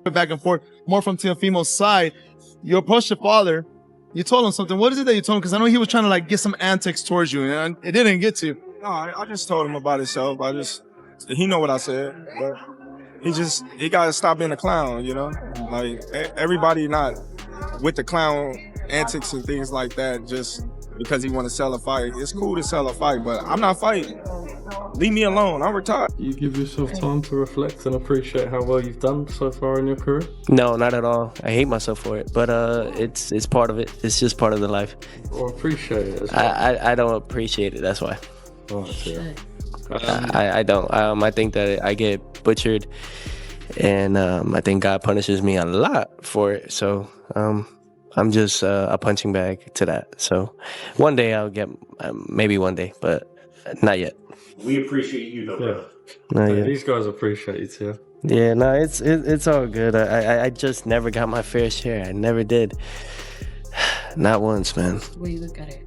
it back and forth. More from Teofimo's side. You approached your father. You told him something. What is it that you told him? Because I know he was trying to like get some antics towards you, and it didn't get to you. No, I just told him about himself. He know what I said, but he got to stop being a clown, you know? Like, everybody not with the clown antics and things like that just because he want to sell a fight. It's cool to sell a fight, but I'm not fighting. Leave me alone. I'm retired. You give yourself time to reflect and appreciate how well you've done so far in your career? No, not at all. I hate myself for it, but it's part of it. It's just part of the life. Or appreciate it as well. I don't appreciate it. That's why. Right, yeah. I don't. I think that I get butchered, and I think God punishes me a lot for it. So I'm just a punching bag to that. So one day I'll get, maybe one day, but not yet. We appreciate you, though, bro. Not yet. These guys appreciate you too. Yeah, no, it's all good. I just never got my fair share. I never did. Not once, man. The way you look at it.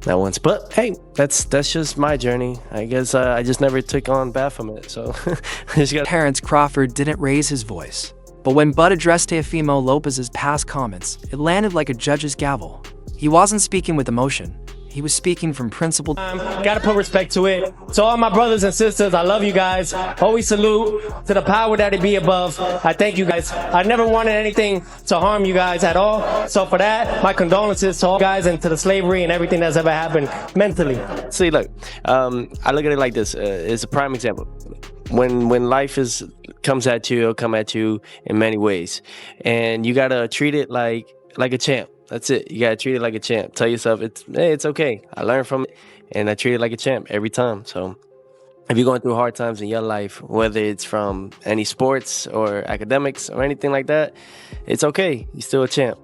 Not once. But hey, that's just my journey. I guess I just never took on Baphomet. So Terence Crawford didn't raise his voice. But when Bud addressed Teofimo Lopez's past comments, it landed like a judge's gavel. He wasn't speaking with emotion. He was speaking from principle. Gotta put respect to it. To all my brothers and sisters, I love you guys. Always salute to the power that it be above. I thank you guys. I never wanted anything to harm you guys at all. So for that, my condolences to all guys and to the slavery and everything that's ever happened mentally. See, look, I look at it like this. It's a prime example. When life comes at you, it'll come at you in many ways. And you gotta treat it like a champ. That's it. You gotta treat it like a champ. Tell yourself, it's okay. I learned from it, and I treat it like a champ every time. So if you're going through hard times in your life, whether it's from any sports or academics or anything like that, it's okay. You're still a champ.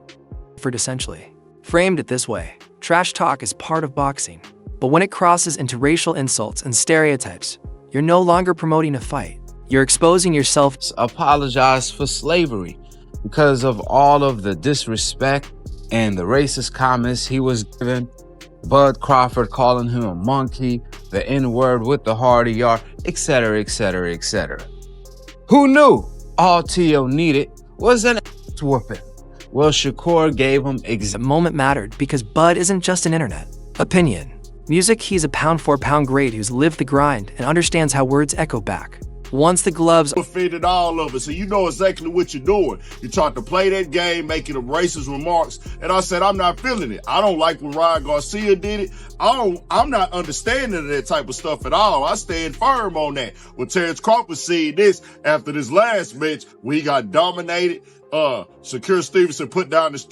Essentially, framed it this way, trash talk is part of boxing. But when it crosses into racial insults and stereotypes, you're no longer promoting a fight. You're exposing yourself. Apologize for slavery because of all of the disrespect and the racist comments he was given. Bud Crawford calling him a monkey, the N-word with the hard ER, etc., etc., etc. Who knew all Tio needed was an ass whooping? Well, Shakur gave him The moment mattered because Bud isn't just an internet opinion. Music, he's a pound-for-pound great who's lived the grind and understands how words echo back. Once the gloves offended all of us, so you know exactly what you're doing. You tried to play that game, making them racist remarks, and I said I'm not feeling it. I don't like when Ryan Garcia did it. I'm not understanding that type of stuff at all. I stand firm on that. When Terence Crawford said this after this last match, we got dominated. Shakur Stevenson put down his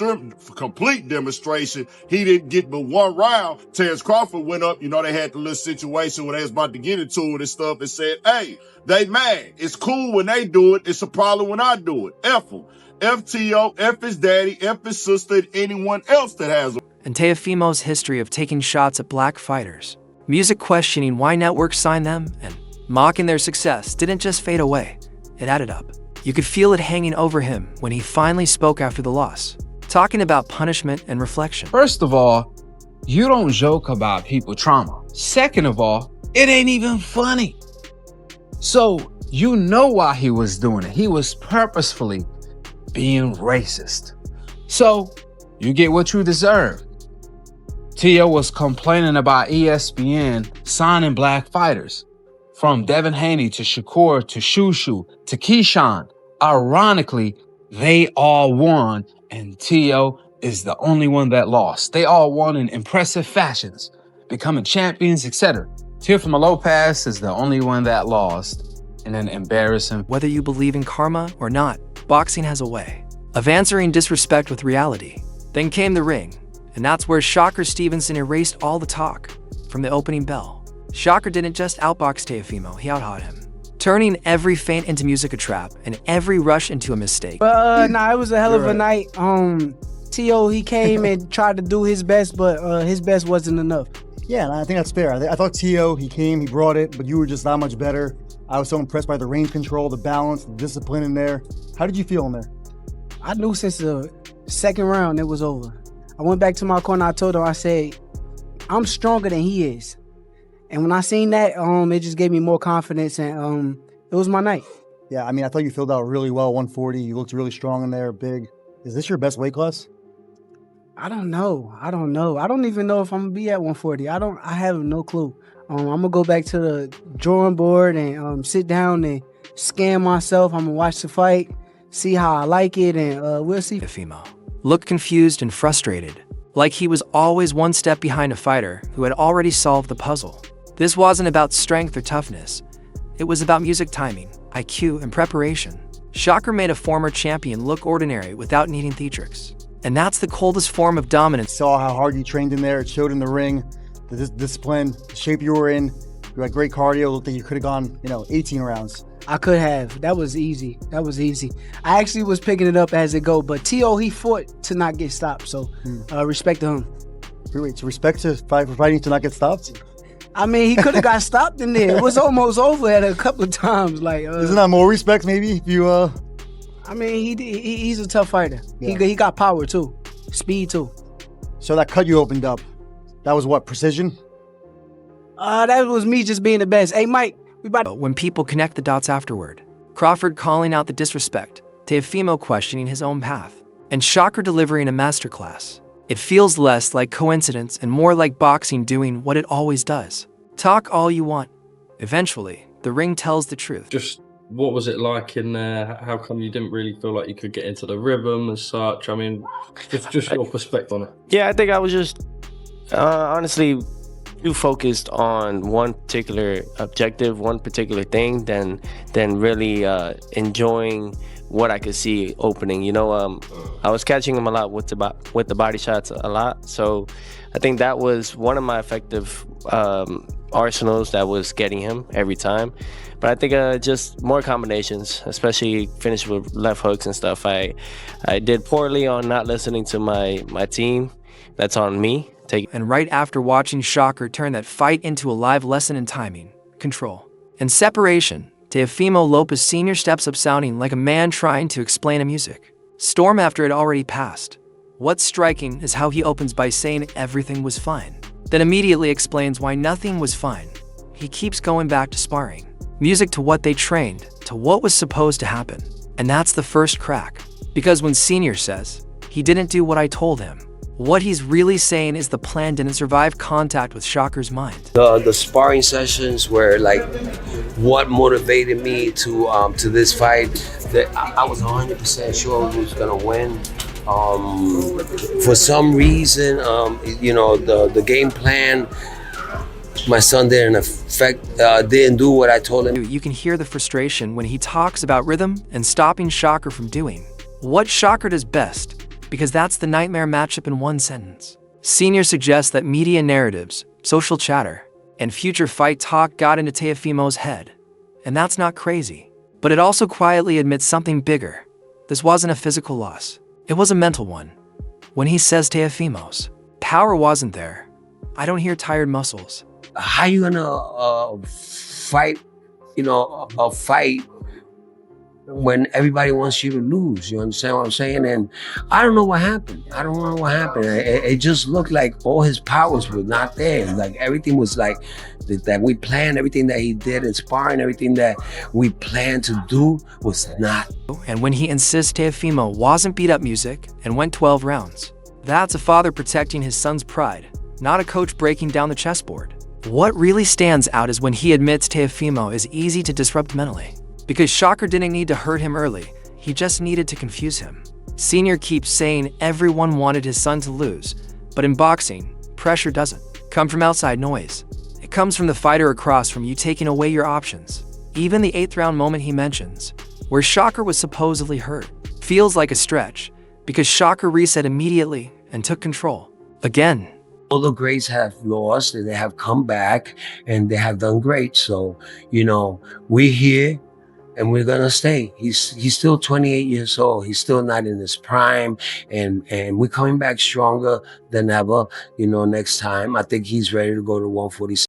complete demonstration. He didn't get but one round. Terence Crawford went up. You know, they had the little situation where they was about to get into it and stuff and said, hey, they mad. It's cool when they do it. It's a problem when I do it. F them. F T.O., F his daddy, F his sister, and anyone else that has them. And Teofimo's history of taking shots at black fighters, music questioning why networks signed them, and mocking their success didn't just fade away. It added up. You could feel it hanging over him when he finally spoke after the loss, talking about punishment and reflection. First of all, you don't joke about people trauma. Second of all, it ain't even funny. So you know why he was doing it. He was purposefully being racist. So you get what you deserve. Tio was complaining about ESPN signing black fighters. From Devin Haney to Shakur to Shushu to Keyshawn. Ironically, they all won, and Tio is the only one that lost. They all won in impressive fashions, becoming champions, etc. Teofimo Lopez is the only one that lost in an embarrassing. Whether you believe in karma or not, boxing has a way of answering disrespect with reality. Then came the ring, and that's where Shakur Stevenson erased all the talk from the opening bell. Shakur didn't just outbox Teofimo, he outhawed him, turning every feint into music a trap and every rush into a mistake. Nah, it was a hell of a night. T.O., he came and tried to do his best, but his best wasn't enough. Yeah, I think that's fair. I thought T.O., he came, he brought it, but you were just that much better. I was so impressed by the range control, the balance, the discipline in there. How did you feel in there? I knew since the second round it was over. I went back to my corner, I told him, I said, I'm stronger than he is. And when I seen that, it just gave me more confidence, and it was my night. Yeah, I mean, I thought you filled out really well, 140. You looked really strong in there, big. Is this your best weight class? I don't know. I don't even know if I'm gonna be at 140. I have no clue. I'm gonna go back to the drawing board and sit down and scan myself. I'm gonna watch the fight, see how I like it, and we'll see. Teofimo looked confused and frustrated, like he was always one step behind a fighter who had already solved the puzzle. This wasn't about strength or toughness. It was about music timing, IQ, and preparation. Shakur made a former champion look ordinary without needing theatrics. And that's the coldest form of dominance. Saw how hard you trained in there. It showed in the ring, the discipline, the shape you were in. You had great cardio. Looked like you could have gone, 18 rounds. I could have. That was easy. I actually was picking it up as it go, but T.O., he fought to not get stopped, so respect to him. Wait, so respect for fighting to not get stopped? I mean, he could have got stopped in there. It was almost over at a couple of times. Isn't that more respect, maybe, if you... I mean, he's a tough fighter. Yeah. He got power, too. Speed, too. So that cut you opened up, that was what, precision? That was me just being the best. Hey, Mike, we about to... When people connect the dots afterward, Crawford calling out the disrespect, Teofimo questioning his own path, and Shakur delivering a masterclass. It feels less like coincidence and more like boxing doing what it always does. Talk all you want. Eventually, the ring tells the truth. Just what was it like in there? How come you didn't really feel like you could get into the rhythm as such? I mean, just your perspective on it. Yeah, I think I was just honestly too focused on one particular objective, one particular thing, than really enjoying what I could see opening. I was catching him a lot with the body shots a lot. So I think that was one of my effective arsenals that was getting him every time. But I think just more combinations, especially finish with left hooks and stuff. I did poorly on not listening to my team. That's on me. And right after watching Shakur turn that fight into a live lesson in timing, control, and separation, Teofimo Lopez Sr. steps up sounding like a man trying to explain a music storm after it already passed. What's striking is how he opens by saying everything was fine, then immediately explains why nothing was fine. He keeps going back to sparring, music to what they trained, to what was supposed to happen. And that's the first crack. Because when Senior says, he didn't do what I told him, what he's really saying is the plan didn't survive contact with Shakur's mind. The sparring sessions were like what motivated me to this fight. That I was 100% sure who was gonna win. For some reason, the game plan, my son didn't do what I told him. You can hear the frustration when he talks about rhythm and stopping Shakur from doing what Shakur does best, because that's the nightmare matchup in one sentence. Senior suggests that media narratives, social chatter, and future fight talk got into Teofimo's head. And that's not crazy. But it also quietly admits something bigger. This wasn't a physical loss. It was a mental one. When he says Teofimo's power wasn't there, I don't hear tired muscles. How you gonna fight, a fight when everybody wants you to lose? You understand what I'm saying? And I don't know what happened. It just looked like all his powers were not there. Like everything was like that we planned, everything that he did in sparring, everything that we planned to do was not. And when he insists Teofimo wasn't beat up music and went 12 rounds, that's a father protecting his son's pride, not a coach breaking down the chessboard. What really stands out is when he admits Teofimo is easy to disrupt mentally. Because Shakur didn't need to hurt him early, he just needed to confuse him. Senior keeps saying everyone wanted his son to lose, but in boxing, pressure doesn't come from outside noise. It comes from the fighter across from you taking away your options. Even the 8th round moment he mentions, where Shakur was supposedly hurt, feels like a stretch, because Shakur reset immediately and took control. Again. All the greats have lost, and they have come back, and they have done great. So, we're here, and we're gonna stay. He's still 28 years old. He's still not in his prime, and we're coming back stronger than ever. Next time, I think he's ready to go to 146.